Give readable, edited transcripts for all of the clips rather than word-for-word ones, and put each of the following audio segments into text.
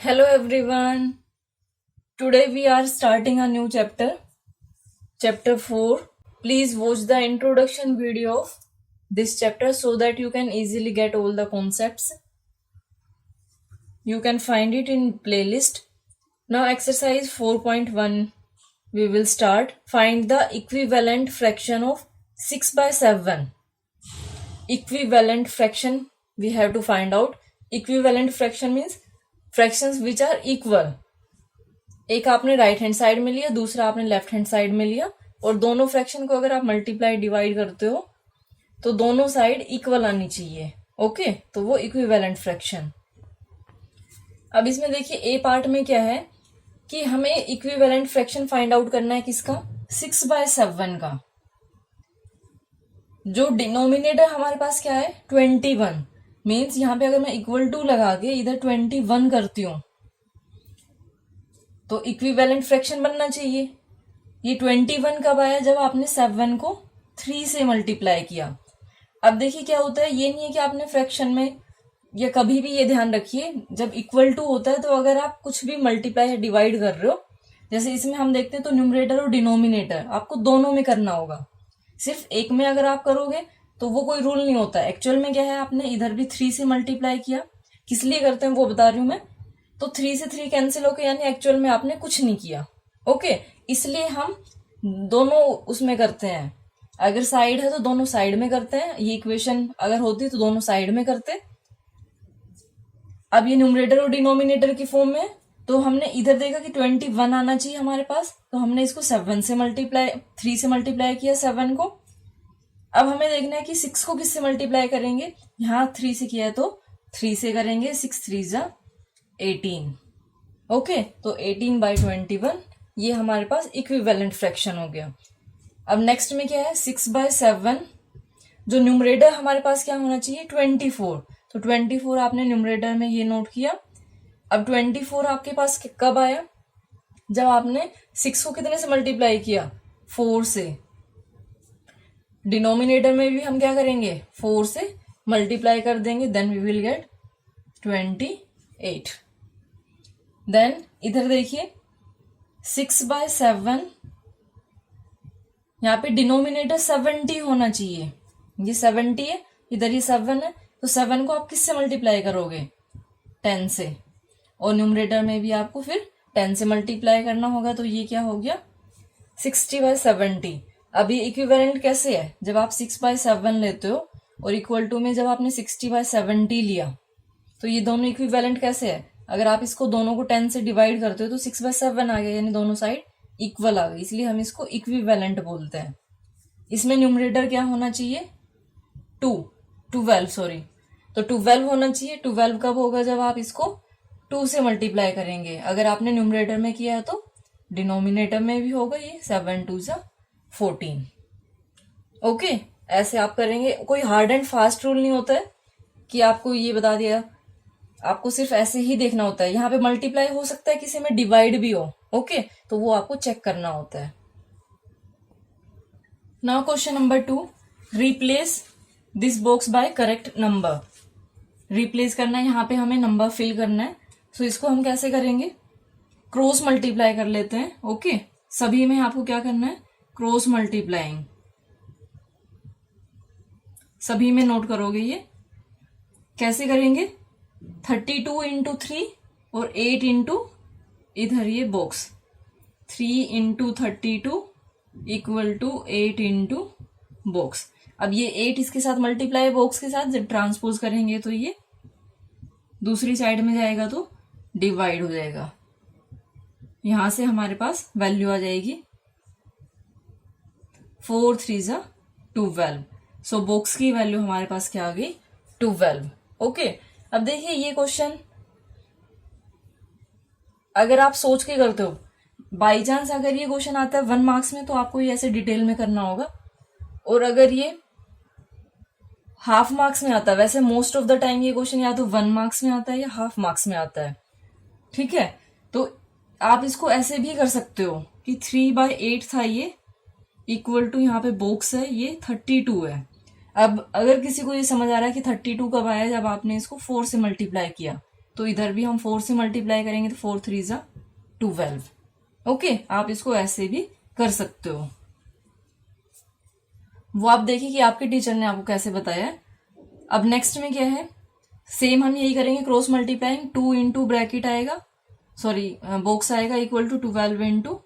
Hello everyone. Today we are starting a new chapter, chapter 4. Please watch the introduction video of this chapter so that you can easily get all the concepts. You can find it in playlist. Now exercise 4.1 we will start. Find the equivalent fraction of 6 by 7. Equivalent fraction we have to find out. Equivalent fraction means fractions which are equal. एक आपने right hand side में लिया, दूसरा आपने left hand side में लिया, और दोनों फ्रैक्शन को अगर आप मल्टीप्लाई डिवाइड करते हो तो दोनों साइड इक्वल आनी चाहिए. ओके, तो वो इक्विवेलेंट फ्रैक्शन. अब इसमें देखिए ए पार्ट में क्या है कि हमें इक्विवेलेंट फ्रैक्शन फाइंड आउट करना है. किसका? 6/7 का. जो डिनोमिनेटर हमारे पास क्या है? 21. मीन्स यहाँ पे अगर मैं इक्वल टू लगा के इधर 21 करती हूँ तो इक्विवेलेंट फ्रैक्शन बनना चाहिए. ये 21 कब आया? जब आपने 7 को 3 से मल्टीप्लाई किया. अब देखिए क्या होता है, ये नहीं है कि आपने फ्रैक्शन में, या कभी भी ये ध्यान रखिए जब इक्वल टू होता है तो अगर आप कुछ भी मल्टीप्लाई या डिवाइड कर रहे हो, जैसे इसमें हम देखते हैं तो न्यूमरेटर और डिनोमिनेटर आपको दोनों में करना होगा. सिर्फ एक में अगर आप करोगे तो वो कोई रूल नहीं होता. एक्चुअल में क्या है, आपने इधर भी 3 से मल्टीप्लाई किया. किस लिए करते हैं वो बता रही हूं मैं. तो 3 से 3 कैंसिल हो गए, यानी एक्चुअल में आपने कुछ नहीं किया. ओके, इसलिए हम दोनों उसमें करते हैं. अगर साइड है तो दोनों साइड में करते हैं. ये इक्वेशन अगर होती तो दोनों साइड में करते. अब ये न्यूमरेटर और डिनोमिनेटर की फॉर्म में, तो हमने इधर देखा कि 21 आना चाहिए हमारे पास, तो हमने इसको 7 से मल्टीप्लाई 3 से मल्टीप्लाई किया 7 को. अब हमें देखना है कि 6 को किससे मल्टीप्लाई करेंगे. यहाँ 3 से किया है तो 3 से करेंगे. 6 3 जा 18. ओके, तो 18/21 ये हमारे पास इक्विवेलेंट फ्रैक्शन हो गया. अब नेक्स्ट में क्या है? 6/7. जो न्यूमरेटर हमारे पास क्या होना चाहिए? 24. तो 24 आपने न्यूमरेटर में ये नोट किया. अब 24 आपके पास कब आया? जब आपने 6 को कितने से मल्टीप्लाई किया? 4 से. डिनोमिनेटर में भी हम क्या करेंगे? 4 से मल्टीप्लाई कर देंगे. Then we will get 28. Then इधर देखिए 6/7, यहाँ पे डिनोमिनेटर 70 होना चाहिए. ये 70 है, इधर ये 7 है, तो 7 को आप किससे मल्टीप्लाई करोगे? 10 से. और न्यूमरेटर में भी आपको फिर 10 से मल्टीप्लाई करना होगा. तो ये क्या हो गया? 60/70. अब ये इक्विवेलेंट कैसे है? जब आप 6/7 लेते हो और इक्वल टू में जब आपने 60/70 लिया, तो ये दोनों इक्विवेलेंट कैसे है? अगर आप इसको दोनों को 10 से डिवाइड करते हो तो 6/7 आ गया, यानी दोनों साइड इक्वल आ गई, इसलिए हम इसको इक्विवेलेंट बोलते हैं. इसमें न्यूमरेटर क्या होना चाहिए? 12 सॉरी. तो 12 होना चाहिए. 12 कब होगा? जब आप इसको 2 से मल्टीप्लाई करेंगे. अगर आपने न्यूमरेटर में किया है तो डिनोमिनेटर में भी होगा. ये 7 2 जा 14. ओके, ऐसे आप करेंगे. कोई हार्ड एंड फास्ट रूल नहीं होता है कि आपको ये बता दिया. आपको सिर्फ ऐसे ही देखना होता है. यहाँ पे मल्टीप्लाई हो सकता है, किसी में डिवाइड भी हो. ओके, तो वो आपको चेक करना होता है. Now question number 2. Replace this box by correct number. Replace करना है, यहाँ पे हमें नंबर फिल करना है. तो इसको हम कैसे करेंगे? क्रॉस मल्टीप्लाई कर लेते हैं. ओके, सभी में आपको क्या करना है? Cross multiplying. सभी में नोट करोगे. ये कैसे करेंगे? 32 इंटू 3 और 8 इंटू इधर ये box. 3 into 32 equal to 8 into box. अब ये 8 इसके साथ मल्टीप्लाई बॉक्स के साथ जब ट्रांसपोज करेंगे तो ये दूसरी साइड में जाएगा तो डिवाइड हो जाएगा. यहां से हमारे पास वैल्यू आ जाएगी 4 3 जा 12. सो बॉक्स की वैल्यू हमारे पास क्या आ गई? 12. ओके, अब देखिए ये क्वेश्चन अगर आप सोच के करते हो, बाई चांस अगर ये क्वेश्चन आता है 1 मार्क्स में तो आपको ये ऐसे डिटेल में करना होगा. और अगर ये हाफ मार्क्स में आता है, वैसे मोस्ट ऑफ द टाइम ये क्वेश्चन या तो 1 मार्क्स में आता है या हाफ मार्क्स में आता है. ठीक है, तो आप इसको ऐसे भी कर सकते हो कि 3/8 था ये, इक्वल टू यहाँ पे बॉक्स है ये 32 है. अब अगर किसी को ये समझ आ रहा है कि 32 कब आया? जब आपने इसको 4 से मल्टीप्लाई किया, तो इधर भी हम 4 से मल्टीप्लाई करेंगे तो 4 3 जा 12। ओके, आप इसको ऐसे भी कर सकते हो। वो आप देखिए कि आपके टीचर ने आपको कैसे बताया है। अब नेक्स्ट में क्या है, सेम हम यही करेंगे, क्रॉस मल्टीप्लाइंग। 2 इंटू ब्रैकेट आएगा, सॉरी बॉक्स आएगा इक्वल टू 12 इंटू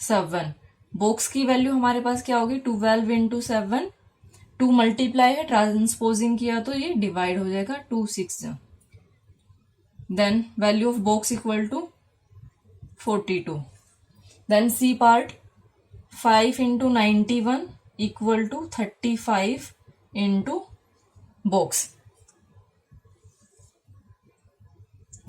7। बॉक्स की वैल्यू हमारे पास क्या होगी, 12 इंटू 7। 2 मल्टीप्लाई है, ट्रांसपोजिंग किया तो ये डिवाइड हो जाएगा, 2 6। Then value of box equal to 42। Then C part, 5 into 91 equal to 35 into box.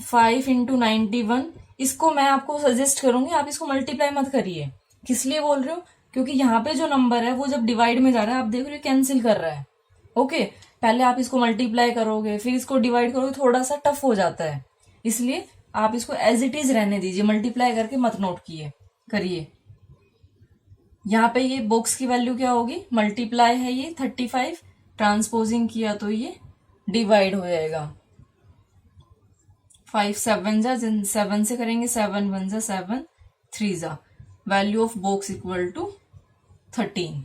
5 into 91, इसको मैं आपको सजेस्ट करूंगी आप इसको मल्टीप्लाई मत करिए। किस लिए बोल रहे हो, क्योंकि यहाँ पे जो नंबर है वो जब डिवाइड में जा रहा है, आप देख रहे हो कैंसिल कर रहा है। ओके, पहले आप इसको मल्टीप्लाई करोगे फिर इसको डिवाइड करोगे, थोड़ा सा टफ हो जाता है, इसलिए आप इसको एज इट इज रहने दीजिए, मल्टीप्लाई करके मत नोट करिए। यहाँ पे ये बॉक्स की वैल्यू क्या होगी, मल्टीप्लाई है ये 35, ट्रांसपोजिंग किया तो ये डिवाइड हो जाएगा। 5 7 जा, 7 से करेंगे 7 1 जा 7 3 जा, value of box equal to 13।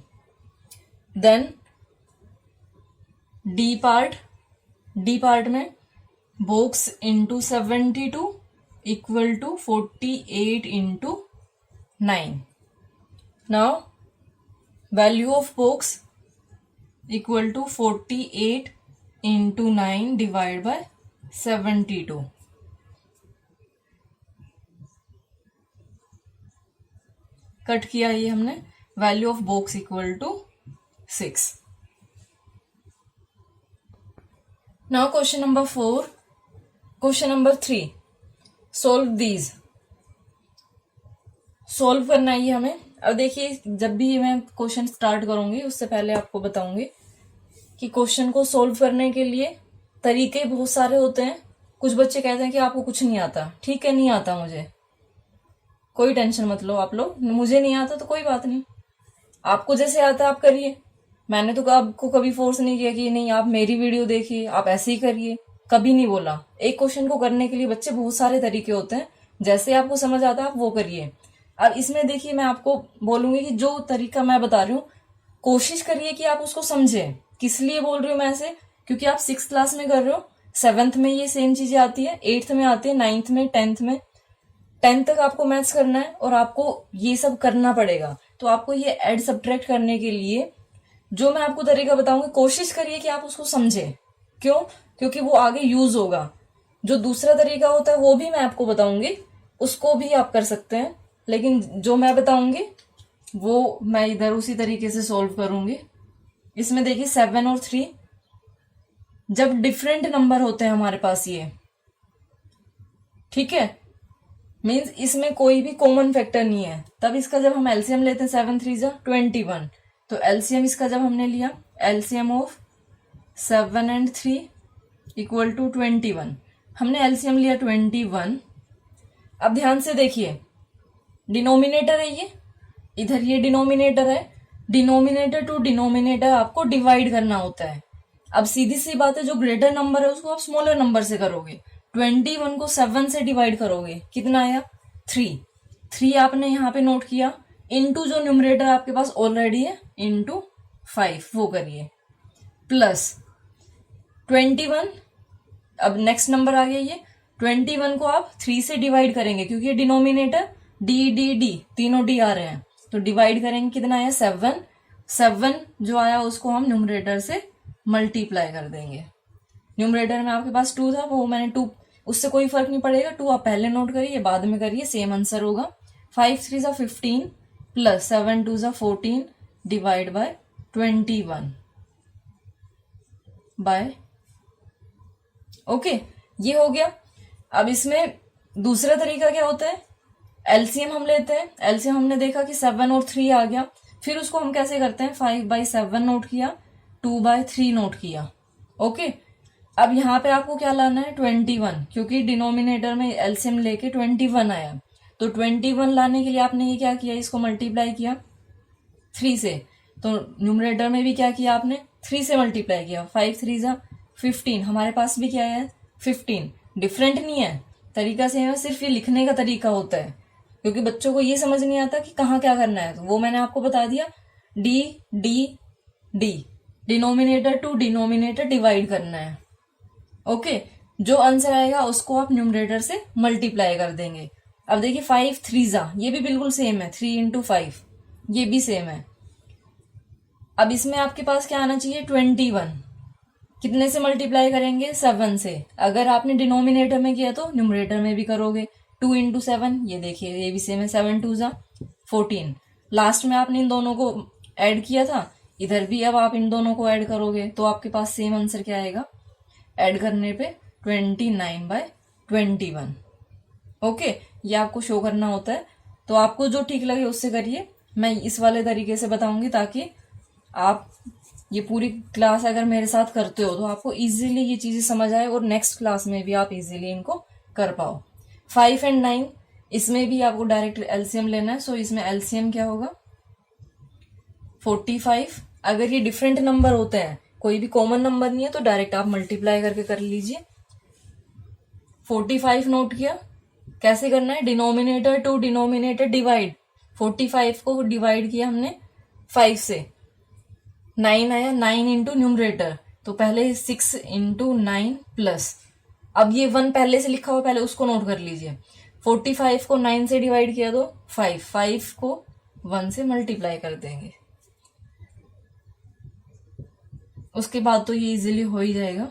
Then D part में box into 72 equal to 48 into 9। Now value of box equal to 48 into 9 divide by 72। Cut किया ये हमने, value of box equal to 6। Now question number 4, question number 3, solve these. Solve करना है ये हमें। अब देखिए, जब भी मैं क्वेश्चन स्टार्ट करूंगी उससे पहले आपको बताऊंगी कि क्वेश्चन को सोल्व करने के लिए तरीके बहुत सारे होते हैं। कुछ बच्चे कहते हैं कि आपको कुछ नहीं आता, ठीक है नहीं आता मुझे, कोई टेंशन मत लो आप लोग, मुझे नहीं आता तो कोई बात नहीं, आपको जैसे आता आप करिए। मैंने तो आपको कभी फोर्स नहीं किया कि नहीं आप मेरी वीडियो देखिए आप ऐसे ही करिए, कभी नहीं बोला। एक क्वेश्चन को करने के लिए बच्चे बहुत सारे तरीके होते हैं, जैसे आपको समझ आता है आप वो करिए। अब इसमें देखिए मैं आपको बोलूंगी कि जो तरीका मैं बता रही हूँ कोशिश करिए कि आप उसको समझें। किस लिए बोल रही हूँ मैं ऐसे, क्योंकि आप 6th क्लास में कर रहे हो, 7th में ये सेम चीजें आती है, 8th में आती है, 9th में, 10th में, 10th तक आपको मैथ्स करना है और आपको ये सब करना पड़ेगा। तो आपको ये ऐड सब्ट्रैक्ट करने के लिए जो मैं आपको तरीका बताऊंगी कोशिश करिए कि आप उसको समझें। क्यों, क्योंकि वो आगे यूज होगा। जो दूसरा तरीका होता है वो भी मैं आपको बताऊंगी, उसको भी आप कर सकते हैं, लेकिन जो मैं बताऊंगी वो मैं इधर उसी तरीके से सोल्व करूंगी। इसमें देखिए 7 और 3 जब डिफरेंट नंबर होते हैं हमारे पास ये, ठीक है, मीन्स इसमें कोई भी कॉमन फैक्टर नहीं है, तब इसका जब हम एलसीएम लेते हैं 7 3 जा 21, तो एलसीएम इसका जब हमने लिया, LCM of 7 and 3 equal to 21, हमने एलसीएम लिया 21। अब ध्यान से देखिए, डिनोमिनेटर है ये, इधर ये डिनोमिनेटर है, डिनोमिनेटर टू डिनोमिनेटर आपको डिवाइड करना होता है। अब सीधी सी बात है, जो ग्रेटर नंबर है उसको आप स्मॉलर नंबर से करोगे। 21 को 7 से डिवाइड करोगे, कितना आया 3 आपने यहाँ पे नोट किया, इनटू जो न्यूमरेटर आपके पास ऑलरेडी है इनटू 5 वो करिए, प्लस 21। अब नेक्स्ट नंबर आ गया ये 21 को आप 3 से डिवाइड करेंगे, क्योंकि ये डिनोमिनेटर डी डी डी तीनों डी आ रहे हैं, तो डिवाइड करेंगे, कितना आया 7 जो आया उसको हम न्यूमरेटर से मल्टीप्लाई कर देंगे। न्यूमरेटर में आपके पास 2 था, वो मैंने 2, उससे कोई फर्क नहीं पड़ेगा, 2 आप पहले नोट करिए बाद में करिए, सेम आंसर होगा। 5 3 जा 15 प्लस 7 2 जा 14 डिवाइड बाय 21 बाय, ओके ये हो गया। अब इसमें दूसरा तरीका क्या होता है, एलसीएम हम लेते हैं। एलसीएम हमने देखा कि 7 और 3 आ गया, फिर उसको हम कैसे करते हैं, 5/7 नोट किया, 2/3 नोट किया, ओके। अब यहाँ पे आपको क्या लाना है 21, क्योंकि डिनोमिनेटर में एलसीएम लेके 21 आया, तो 21 लाने के लिए आपने ये क्या किया, इसको मल्टीप्लाई किया 3 से, तो न्यूमरेटर में भी क्या किया आपने 3 से मल्टीप्लाई किया, 5 3 जा 15, हमारे पास भी क्या है 15, डिफरेंट नहीं है, तरीका सेम है, सिर्फ ये लिखने का तरीका होता है, क्योंकि बच्चों को ये समझ नहीं आता कि कहाँ क्या करना है, तो वो मैंने आपको बता दिया। D D D, denominator to denominator divide करना है। ओके, जो आंसर आएगा उसको आप न्यूमरेटर से मल्टीप्लाई कर देंगे। अब देखिए 5 3 ये भी बिल्कुल सेम है, 3 इंटू 5 ये भी सेम है। अब इसमें आपके पास क्या आना चाहिए, 21। कितने से मल्टीप्लाई करेंगे, 7 से। अगर आपने डिनोमिनेटर में किया तो न्यूमरेटर में भी करोगे। 2 इंटू 7, ये देखिए ये भी सेम है, 7 2 14। लास्ट में आपने इन दोनों को ऐड किया था, इधर भी अब आप इन दोनों को ऐड करोगे तो आपके पास सेम आंसर क्या आएगा, ऐड करने पे 29/21। ओके, ये आपको शो करना होता है, तो आपको जो ठीक लगे उससे करिए। मैं इस वाले तरीके से बताऊंगी ताकि आप ये पूरी क्लास अगर मेरे साथ करते हो तो आपको इजीली ये चीजें समझ आए और नेक्स्ट क्लास में भी आप इजीली इनको कर पाओ। 5 और 9 इसमें भी आपको डायरेक्ट एलसीएम लेना है, सो इसमें एलसीएम क्या होगा, 45। अगर ये डिफरेंट नंबर होते हैं, कोई भी कॉमन नंबर नहीं है, तो डायरेक्ट आप मल्टीप्लाई करके कर लीजिए। 45 नोट किया, कैसे करना है, डिनोमिनेटर टू डिनोमिनेटर डिवाइड। 45 को डिवाइड किया हमने 5 से, 9 आया, 9 इंटू न्यूमरेटर, तो पहले 6 इंटू 9 प्लस, अब ये 1 पहले से लिखा हुआ, पहले उसको नोट कर लीजिए। 45 को 9 से डिवाइड किया तो 5 को 1 से मल्टीप्लाई कर देंगे, उसके बाद तो ये इजीली हो ही जाएगा।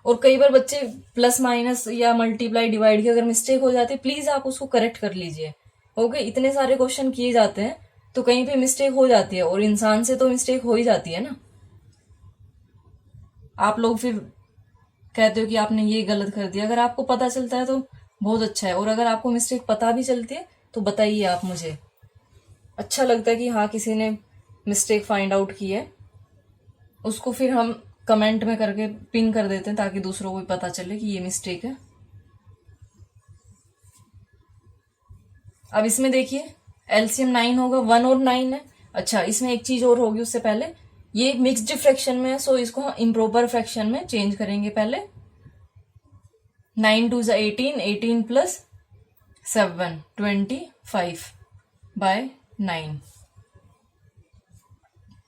और कई बार बच्चे प्लस माइनस या मल्टीप्लाई डिवाइड की अगर मिस्टेक हो जाती है, प्लीज आप उसको करेक्ट कर लीजिए। ओके, इतने सारे क्वेश्चन किए जाते हैं तो कहीं पे मिस्टेक हो जाती है, और इंसान से तो मिस्टेक हो ही जाती है ना। आप लोग फिर कहते हो कि आपने ये गलत कर दिया, अगर आपको पता चलता है तो बहुत अच्छा है, और अगर आपको मिस्टेक पता भी चलती है तो बताइए आप मुझे, अच्छा लगता है कि हाँ किसी ने मिस्टेक फाइंड आउट की है, उसको फिर हम कमेंट में करके पिन कर देते हैं ताकि दूसरों को भी पता चले कि ये मिस्टेक है। अब इसमें देखिए एलसीएम 9 होगा, 1 और 9 है। अच्छा, इसमें एक चीज और होगी उससे पहले, ये मिक्स्ड फ्रैक्शन में है, सो इसको हम इम्प्रॉपर फ्रैक्शन में चेंज करेंगे। पहले 9 2 18, 18 प्लस 7 25/9।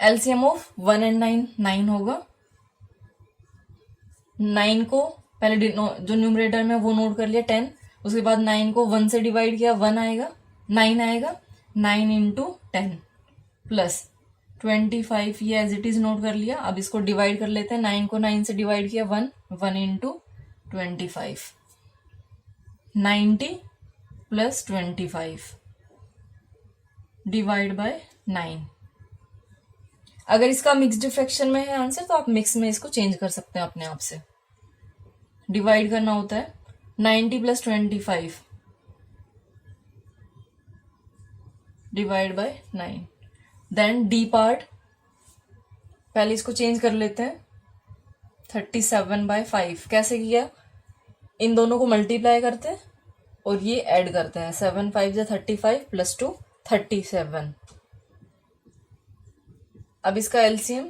एलसीएम ऑफ 1 और 9 9 होगा। 9 को पहले जो न्यूमरेटर में वो नोट कर लिया 10, उसके बाद 9 को 1 से डिवाइड किया, 1 आएगा, 9 आएगा, 9 इंटू 10 प्लस 25, ये एज इट इज नोट कर लिया। अब इसको डिवाइड कर लेते हैं, 9 को 9 से डिवाइड किया, 1 इंटू 25, 90 प्लस 25 डिवाइड बाय 9। अगर इसका मिक्स्ड फ्रैक्शन में है आंसर तो आप मिक्स में इसको चेंज कर सकते हैं अपने आप से। डिवाइड करना होता है 90 plus 25 divide by 9। Then D part, पहले इसको चेंज कर लेते हैं, 37/5। कैसे किया, इन दोनों को मल्टीप्लाई करते हैं और ये ऐड करते हैं, 7 5 35 प्लस 2 37। अब इसका एलसीएम,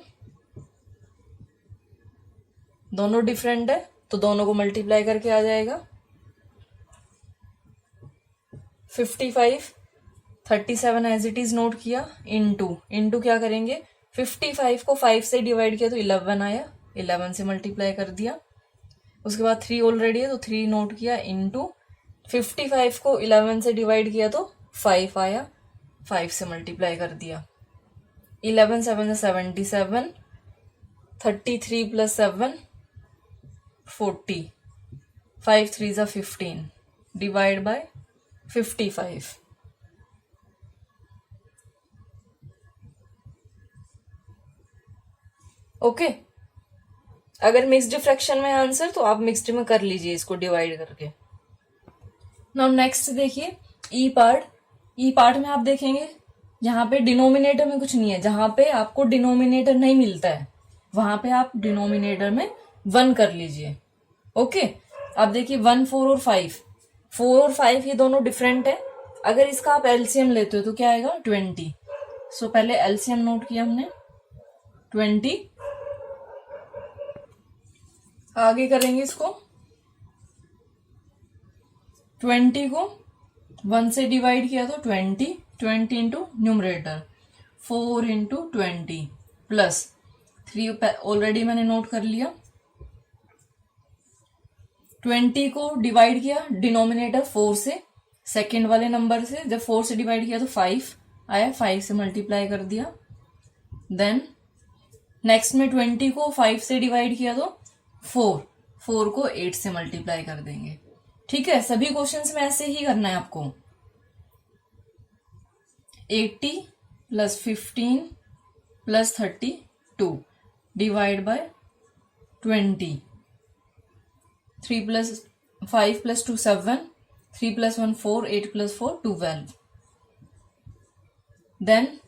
दोनों डिफरेंट है तो दोनों को मल्टीप्लाई करके आ जाएगा, 55 37 एज इट इज नोट किया, इंटू क्या करेंगे, 55 को 5 से डिवाइड किया तो 11 आया, 11 से मल्टीप्लाई कर दिया। उसके बाद 3 ऑलरेडी है तो 3 नोट किया, इंटू 55 को 11 से डिवाइड किया तो 5 आया, 5 से मल्टीप्लाई कर दिया। 11 7 77, 33 प्लस 7 40, 5 3 15 डिवाइड बाय 55। ओके, अगर मिक्स्ड फ्रैक्शन में आंसर तो आप मिक्स्ड में कर लीजिए इसको डिवाइड करके। नाउ नेक्स्ट देखिए ई पार्ट। ई पार्ट में आप देखेंगे यहाँ पे डिनोमिनेटर में कुछ नहीं है, जहां पे आपको डिनोमिनेटर नहीं मिलता है वहां पे आप डिनोमिनेटर में 1 कर लीजिए। ओके, अब देखिए 1 4 और 5, 4 और 5 ये दोनों डिफरेंट है। अगर इसका आप एलसीएम लेते हो तो क्या आएगा, 20। सो पहले एलसीएम नोट किया हमने 20, आगे करेंगे इसको 20 को 1 से डिवाइड किया तो 20, 20 into numerator 4 into 20 plus 3 already मैंने नोट कर लिया। 20 को डिवाइड किया डिनोमिनेटर 4 से, सेकेंड वाले नंबर से जब 4 से डिवाइड किया तो 5 आया, 5 से मल्टीप्लाई कर दिया। देन नेक्स्ट में 20 को 5 से डिवाइड किया तो 4 को 8 से मल्टीप्लाई कर देंगे। ठीक है, सभी क्वेश्चंस में ऐसे ही करना है आपको। 80 plus 15 plus 32 divide by 20। 3 plus 5 plus 2 7, 3 plus 1 4, 8 plus 4 12। Then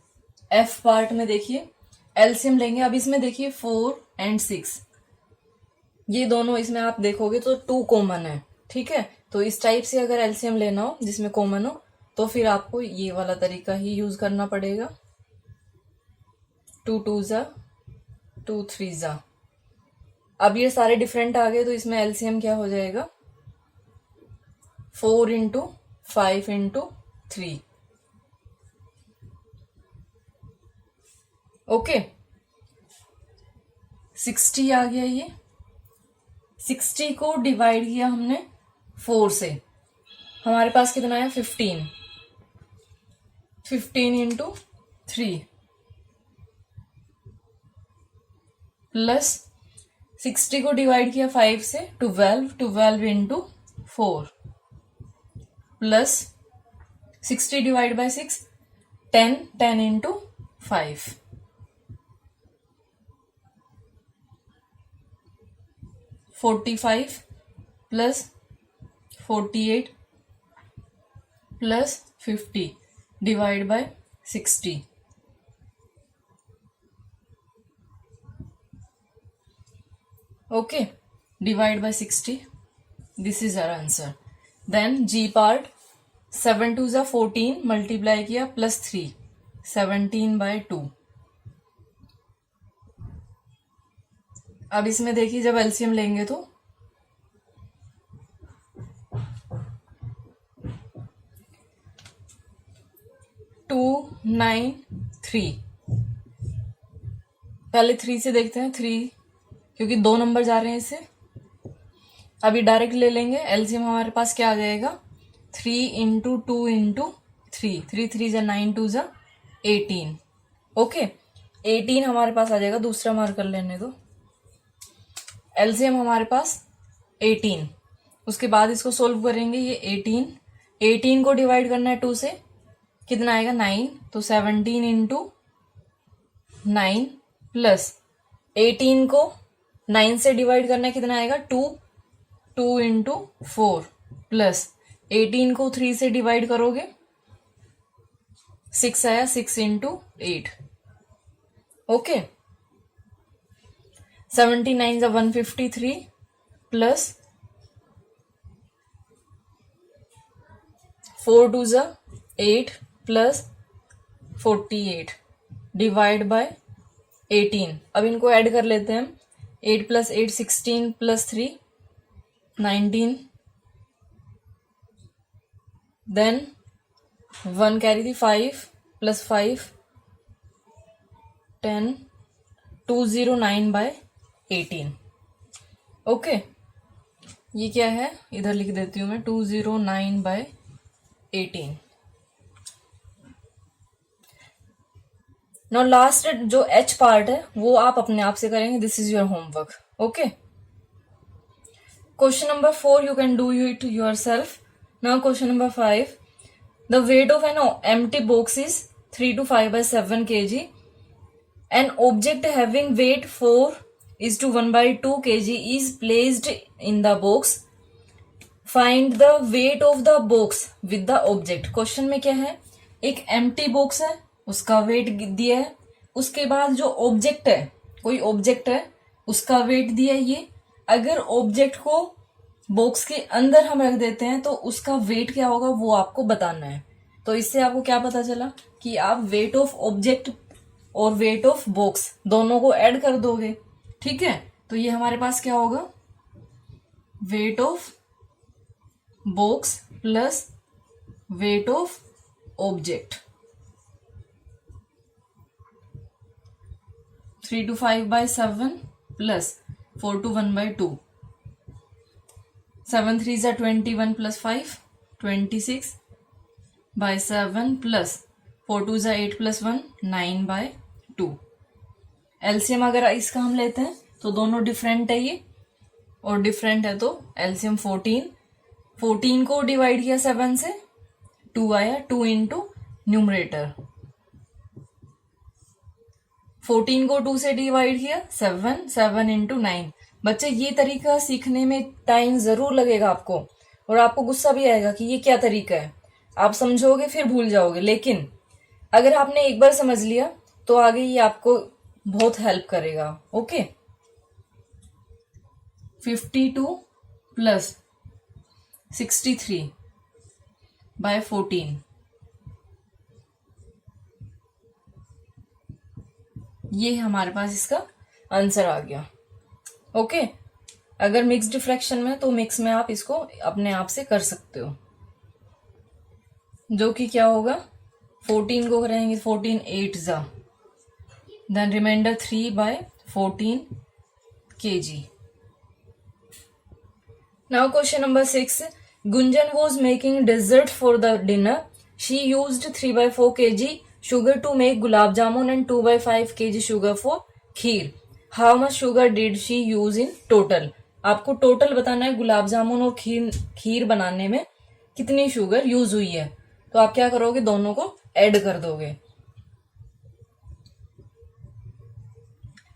F part में देखिए एलसीएम लेंगे। अब इसमें देखिए 4 एंड 6, ये दोनों इसमें आप देखोगे तो 2 कॉमन है। ठीक है, तो इस टाइप से अगर एलसीएम लेना हो जिसमें कॉमन हो तो फिर आपको ये वाला तरीका ही यूज करना पड़ेगा। 2 2 जा 2 3 जा। अब ये सारे डिफरेंट आ गए तो इसमें एलसीएम क्या हो जाएगा 4 इंटू 5 इंटू 3। ओके, 60 आ गया। ये 60 को डिवाइड किया हमने 4 से, हमारे पास कितना है 15। 15 इंटू 3 प्लस 60 को डिवाइड किया 5 से 12, 12 into 4 plus 60 divide by 6 10, 10 into 5 45 plus 48 plus 50 divide by 60। Okay, divide by 60, this is our answer. Then G part 7 2 जा 14 मल्टीप्लाई किया प्लस 3 17 बाय 2। अब इसमें देखिए जब एलसीएम लेंगे तो 2 9 3। पहले 3 से देखते हैं, 3 क्योंकि 2 नंबर जा रहे हैं इससे। अभी डायरेक्ट ले लेंगे एलसीएम, हमारे पास क्या आ जाएगा 3 इंटू 2 इंटू 3, 3 3 जा 9 2 जा 18। ओके, 18 हमारे पास आ जाएगा। दूसरा मार्क कर लेने दो। एलसीएम हमारे पास 18, उसके बाद इसको सोल्व करेंगे। ये 18 को डिवाइड करना है 2 से, कितना आएगा 9, तो 17 इंटू 9 प्लस 18 को 9 से डिवाइड करना है, कितना आएगा 2 इंटू 4 प्लस 18 को 3 से डिवाइड करोगे 6 आया, 6 इंटू 8। ओके, 79 जा 153 प्लस 4 2 जा 8 प्लस 48 डिवाइड बाय 18। अब इनको ऐड कर लेते हैं हम। 8 प्लस 8 16 प्लस 3 19। देन 1 कैरी थी 5 प्लस 5 10 209 बाय 18। ओके, ये क्या है इधर लिख देती हूँ मैं 209 बाय 18। नाउ लास्ट जो एच पार्ट है वो आप अपने आप से करेंगे। This is your homework. Okay, question number 4 you can do it your self. Now question number 5, the weight of an empty box is 3 to 5 by 7 kg. An object having weight 4:1/2 kg is placed in the box. Find the weight of the box with the object. Question में क्या है, एक empty box है, उसका wait दिया है, उसके बाद जो ऑब्जेक्ट है, कोई ऑब्जेक्ट है, उसका वेट दिया है। ये अगर ऑब्जेक्ट को बॉक्स के अंदर हम रख देते हैं तो उसका वेट क्या होगा वो आपको बताना है। तो इससे आपको क्या पता चला कि आप वेट ऑफ ऑब्जेक्ट और वेट ऑफ बॉक्स दोनों को ऐड कर दोगे। ठीक है, तो ये हमारे पास क्या होगा, weight of box plus weight of object 3 to 5 by 7 plus 4 to 1 by 2. 7 3s are 21 plus 5 26 by 7 plus 4 2s are 8 plus 1 9 by 2. LCM अगर इसका हम लेते हैं तो दोनों डिफरेंट है ये, और डिफरेंट है तो एलसीएम 14 को डिवाइड किया 7 से 2 आया, 2 इंटू न्यूमरेटर, 14 को 2 से डिवाइड किया 7 इंटू 9। बच्चे ये तरीका सीखने में टाइम जरूर लगेगा आपको, और आपको गुस्सा भी आएगा कि ये क्या तरीका है, आप समझोगे फिर भूल जाओगे, लेकिन अगर आपने एक बार समझ लिया तो आगे ये आपको बहुत हेल्प करेगा। ओके, 52 प्लस 63 बाय 14, ये हमारे पास इसका आंसर आ गया। ओके, अगर मिक्स डिफ्रैक्शन में तो मिक्स में आप इसको अपने आप से कर सकते हो, जो कि क्या होगा, 14 को करेंगे 14 8 जा, देन रिमाइंडर 3 बाय 14 kg। Now question number 6, Gunjan was making dessert for the dinner, she used 3 by 4 kg sugar to make gulab jamun and 2 by 5 kg sugar for kheer. How much sugar did she use in total? आपको total बताना है गुलाब जामुन और खीर बनाने में कितनी sugar use हुई है। तो आप क्या करोगे, दोनों को ऐड कर दोगे।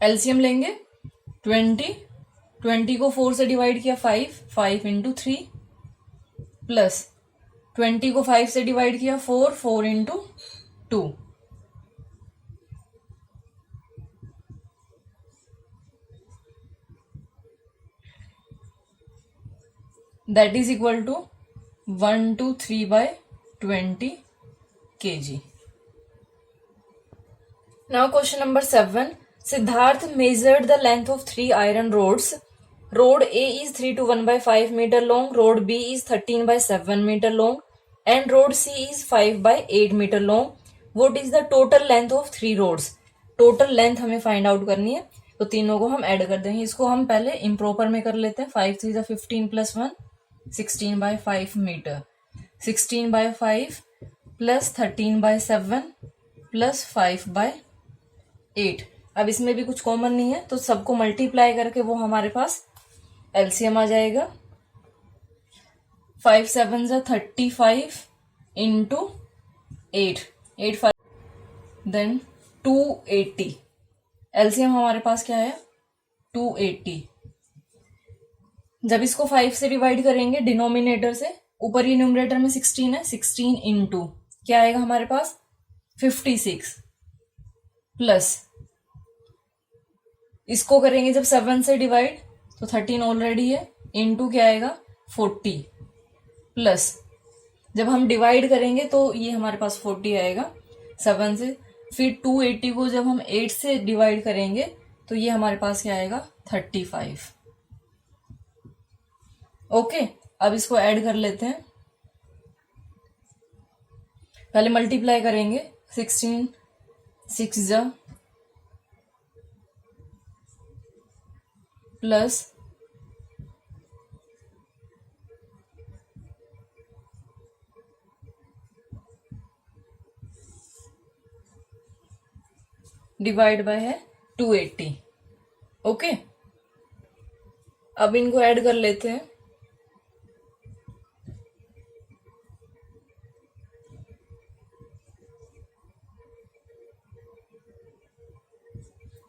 एलसीएम लेंगे 20 को 4 से डिवाइड किया 5 इंटू 3 प्लस 20 को 5 से डिवाइड किया 4 into 2, that is equal to 123 by 20 kg. Now question number 7, Siddharth measured the length of 3 iron rods. Rod A is 3 to 1 by 5 meter long, rod B is 13 by 7 meter long, and rod C is 5 by 8 meter long. What is the total length of 3 rods? Total length हमें find out करनी है, तो तीनों को हम add कर देंगे। इसको हम पहले इम्प्रॉपर में कर लेते हैं। 5 3 15 प्लस 1 16 by 5 मीटर, 16 by 5 प्लस 13 by 7 प्लस 5 by 8। अब इसमें भी कुछ कॉमन नहीं है, तो सबको मल्टीप्लाई करके वो हमारे पास एलसीएम आ जाएगा। 5 7 35 इंटू 8 5 देन 280। एलसीएम हमारे पास क्या है, 280। जब इसको 5 से डिवाइड करेंगे डिनोमिनेटर से, ऊपर ये न्यूमरेटर में 16 है, 16 इंटू क्या आएगा हमारे पास 56 प्लस इसको करेंगे जब 7 से डिवाइड तो 13 ऑलरेडी है, इंटू क्या आएगा 40 प्लस जब हम डिवाइड करेंगे तो ये हमारे पास 40 आएगा 7 से, फिर 280 को जब हम 8 से डिवाइड करेंगे तो ये हमारे पास क्या आएगा 35। ओके, अब इसको ऐड कर लेते हैं। पहले मल्टीप्लाई करेंगे 16 6 जा प्लस डिवाइड बाय है 280। ओके, अब इनको ऐड कर लेते हैं।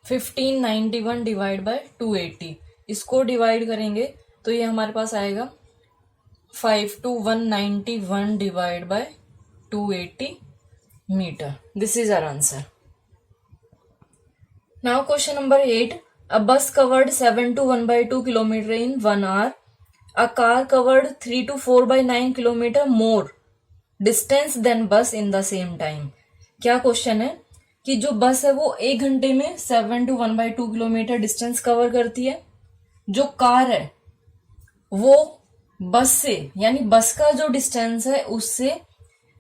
फिफ्टीन 91 डिवाइड बाय 280, इसको डिवाइड करेंगे तो ये हमारे पास आएगा 5 to 191 divide by 280 metre. This is our answer. Now question number 8, a bus covered 7 to 1 by 2 kilometre in 1 hour. A car covered 3 to 4 by 9 kilometre more distance than bus in the same time. क्या question है कि जो बस है वो 1 घंटे में 7 to 1 by 2 kilometre distance cover करती है, जो कार है वो बस से, यानी बस का जो डिस्टेंस है उससे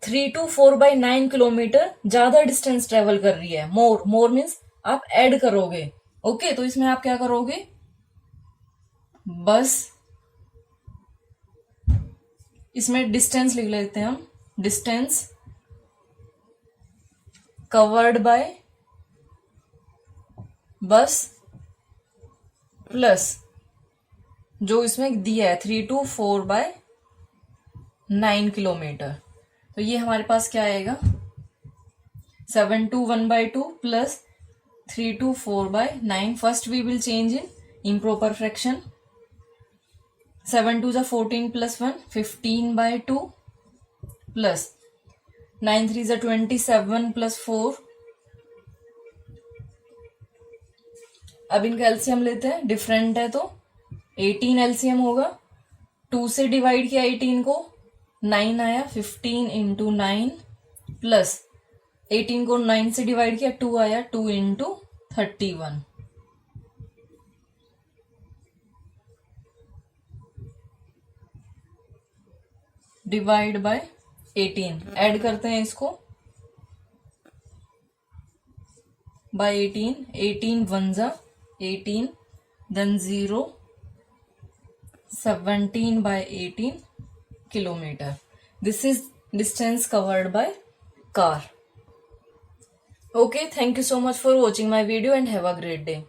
3 to 4/9 किलोमीटर ज्यादा डिस्टेंस ट्रेवल कर रही है। मोर, मोर मीन्स आप ऐड करोगे। ओके, तो इसमें आप क्या करोगे, बस, इसमें डिस्टेंस लिख लेते हैं हम, डिस्टेंस कवर्ड बाय बस प्लस जो इसमें दिया है 3 to 4/9 किलोमीटर। तो ये हमारे पास क्या आएगा, 7/1/2 plus 3 to 4/9। First we will change in improper fraction. 7 2 14 plus 1 15/2 plus 9 3 27 plus 4। अब इनका एलसीएम लेते हैं, डिफरेंट है तो 18 एलसीएम होगा। 2 से डिवाइड किया 18 को, 9 आया, 15 इंटू 9 प्लस 18 को 9 से डिवाइड किया, 2 आया, 2 इंटू 31 डिवाइड बाय 18। ऐड करते हैं इसको बाय 18, 18 1 जा 18, then 0, 17/18 kilometer. This is distance covered by car. Okay, thank you so much for watching my video and have a great day.